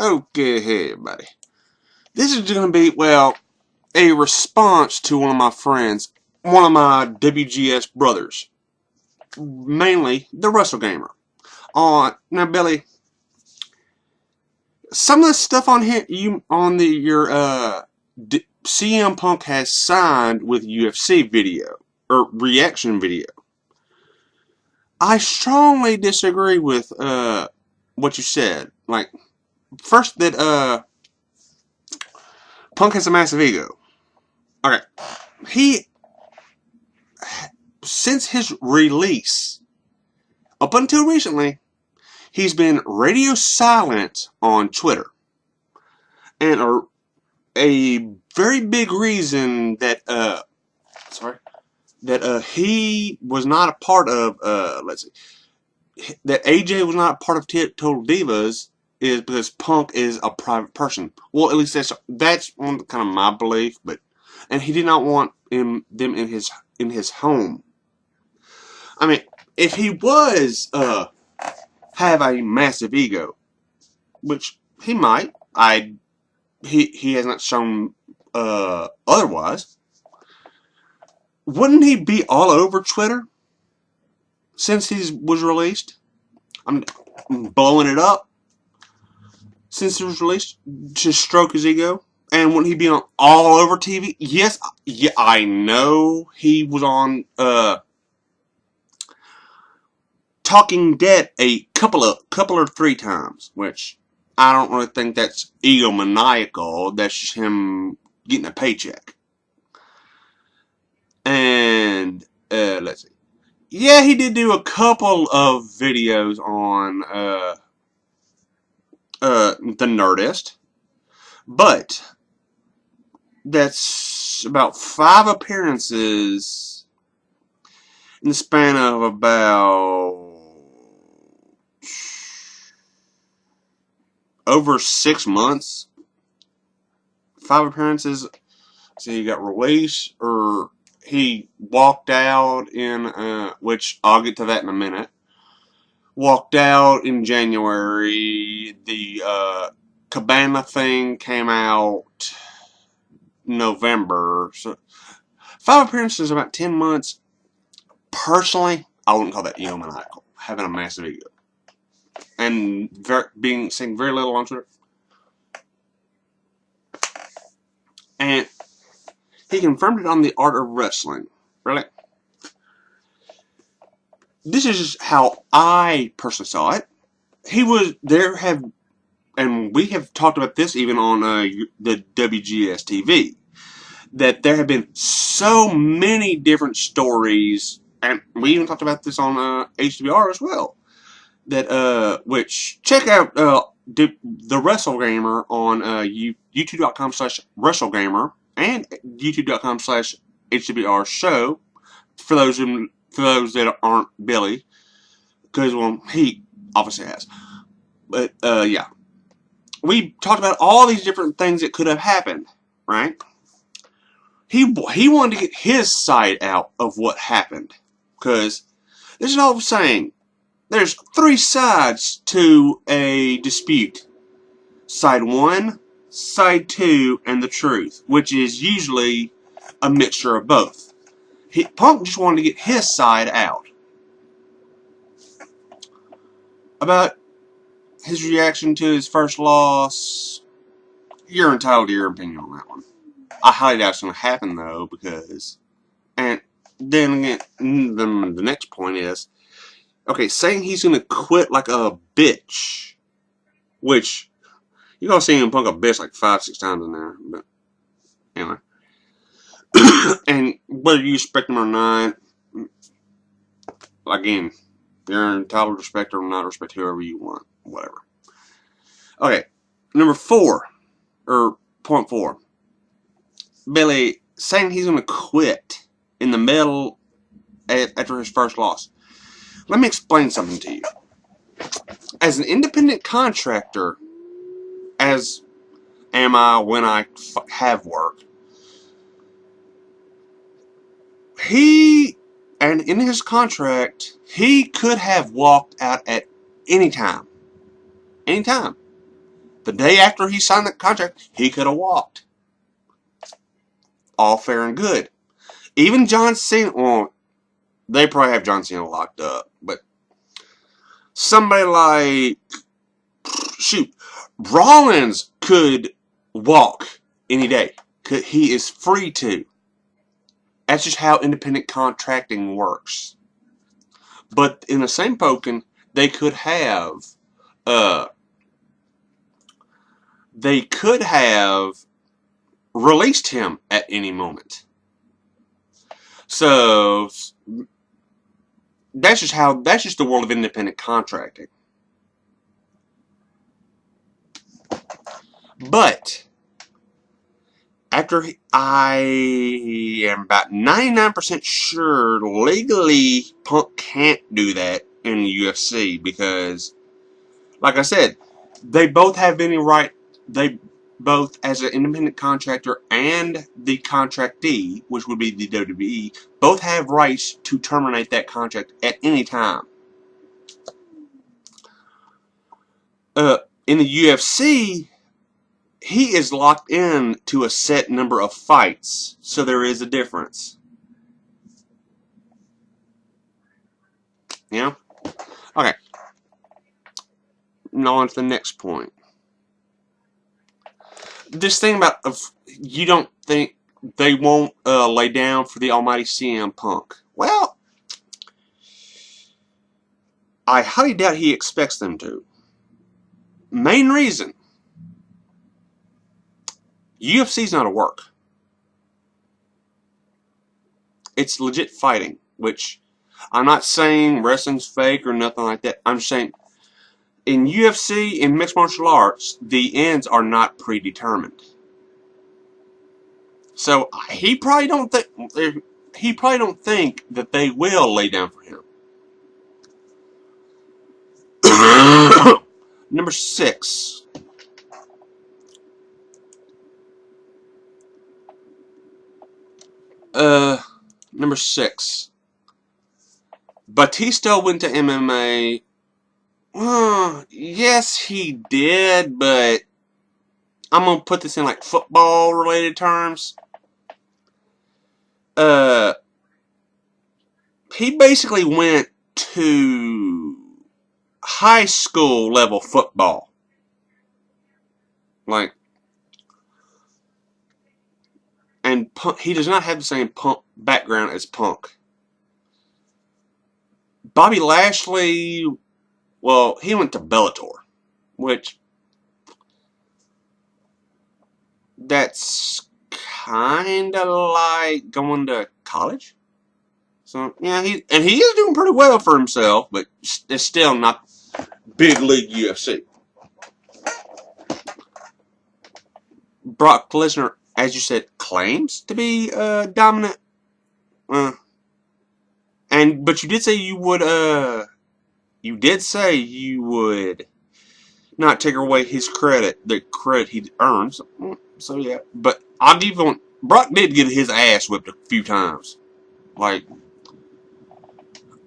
Okay, hey everybody. This is going to be, well, a response to one of my friends, one of my WGS brothers, mainly the wrestlegamer. Now, Billy, some of the stuff on here, CM Punk has signed with UFC video or reaction video. I strongly disagree with what you said. Like, first that Punk has a massive ego. Okay, he since his release, up until recently, he's been radio silent on Twitter. And a very big reason that he was not a part of that AJ was not a part of Total Divas is because Punk is a private person. Well, at least that's kind of my belief, and he did not want them in his home. I mean, if he was have a massive ego, which he might, he has not shown otherwise. Wouldn't he be all over Twitter since he was released? I'm blowing it up since he was released to stroke his ego. And wouldn't he be on all over TV? Yes, yeah, I know he was on Talking Dead a couple or three times, which I don't really think that's egomaniacal. That's just him getting a paycheck. And let's see. Yeah, he did do a couple of videos on the Nerdist, but that's about 5 appearances in the span of about over 6 months. 5 appearances. So he got released, or he walked out in, which I'll get to that in a minute. Walked out in January. The Cabana thing came out November. So 5 appearances in about 10 months. Personally, I wouldn't call that egomaniacal. Having a massive ego. And saying very little on Twitter. And he confirmed it on The Art of Wrestling. Really? This is just how I personally saw it. And we have talked about this even on the WGS TV, that there have been so many different stories, and we even talked about this on HWR as well. Which check out the wrestlegamer on youtube.com/wrestlegamer and youtube.com/HWR show for those that aren't Billy, because he obviously has. But yeah, we talked about all these different things that could have happened, right? He wanted to get his side out of what happened, because there's an old saying: there's 3 sides to a dispute. Side 1, side 2, and the truth, which is usually a mixture of both. Punk just wanted to get his side out. About his reaction to his first loss, you're entitled to your opinion on that one. I highly doubt it's going to happen, though, because... And then again, the next point is, okay, saying he's going to quit like a bitch, which, you're going to see him Punk a bitch like 5-6 times in there, but anyway. And whether you respect him or not, again, you're entitled to respect or not respect whoever you want, whatever. Okay, number 4, or point 4. Billy saying he's going to quit in the middle after his first loss. Let me explain something to you. As an independent contractor, as am I when I have work, and in his contract, he could have walked out at any time. Any time. The day after he signed the contract, he could have walked. All fair and good. Even John Cena, well, they probably have John Cena locked up, but somebody like, shoot, Rollins could walk any day. He is free to. That's just how independent contracting works. But in the same token, they could have, uh, released him at any moment. So that's just the world of independent contracting. But I am about 99% sure legally Punk can't do that in the UFC because, like I said, they both have any right. They both, as an independent contractor and the contractee, which would be the WWE, both have rights to terminate that contract at any time. In the UFC, he is locked in to a set number of fights, so there is a difference. Yeah? Okay. Now on to the next point. This thing about, you don't think they won't lay down for the almighty CM Punk. Well, I highly doubt he expects them to. Main reason, UFC's not a work. It's legit fighting, which I'm not saying wrestling's fake or nothing like that. I'm just saying in UFC, in mixed martial arts, the ends are not predetermined. So he probably don't think that they will lay down for him. Number 6. Number 6. Batista went to MMA. Yes, he did, but I'm gonna put this in like football related terms. He basically went to high school level football. Like, and Punk, he does not have the same Punk background as Punk. Bobby Lashley, well, he went to Bellator, which that's kind of like going to college. So yeah, he is doing pretty well for himself, but it's still not big league UFC. Brock Lesnar, as you said, claims to be dominant. But you did say you would not take away his credit, the credit he earns. So yeah, but I'll give him. Brock did get his ass whipped a few times. Like,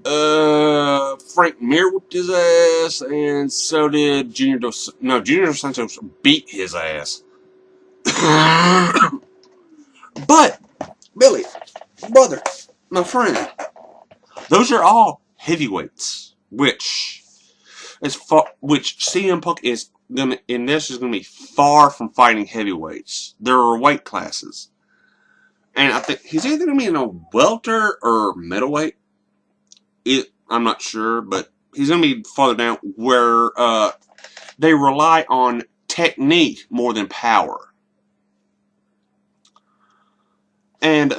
Frank Mir whipped his ass, and so did Junior Dos Santos beat his ass. But, Billy, brother, my friend, those are all heavyweights, which CM Punk is gonna, in this, is gonna be far from fighting heavyweights. There are weight classes, and I think he's either gonna be in a welter or middleweight. I'm not sure, but he's gonna be farther down where they rely on technique more than power. And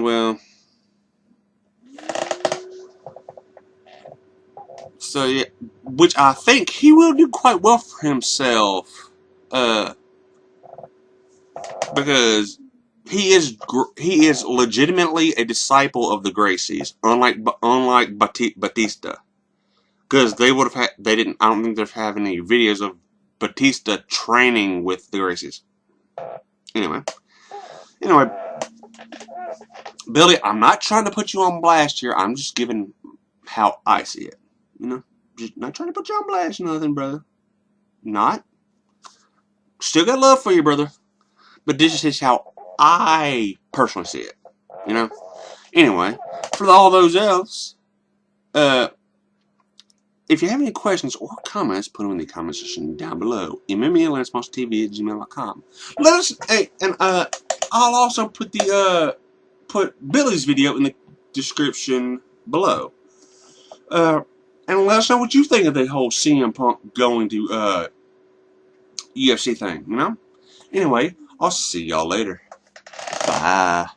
well, so yeah, which I think he will do quite well for himself, because he is legitimately a disciple of the Gracies, unlike Batista, because they would have had, they didn't. I don't think they have any videos of Batista training with the Gracies. Anyway, Billy, I'm not trying to put you on blast here. I'm just giving how I see it. You know. Just not trying to put you on blast or nothing, brother. Not. Still got love for you, brother. But this is how I personally see it. You know? Anyway, for all those else, if you have any questions or comments, put them in the comment section down below. mmlsmonstertv@gmail.com. Let us, hey, and I'll also put put Billy's video in the description below. And let us know what you think of the whole CM Punk going to UFC thing. You know. Anyway, I'll see y'all later. Bye.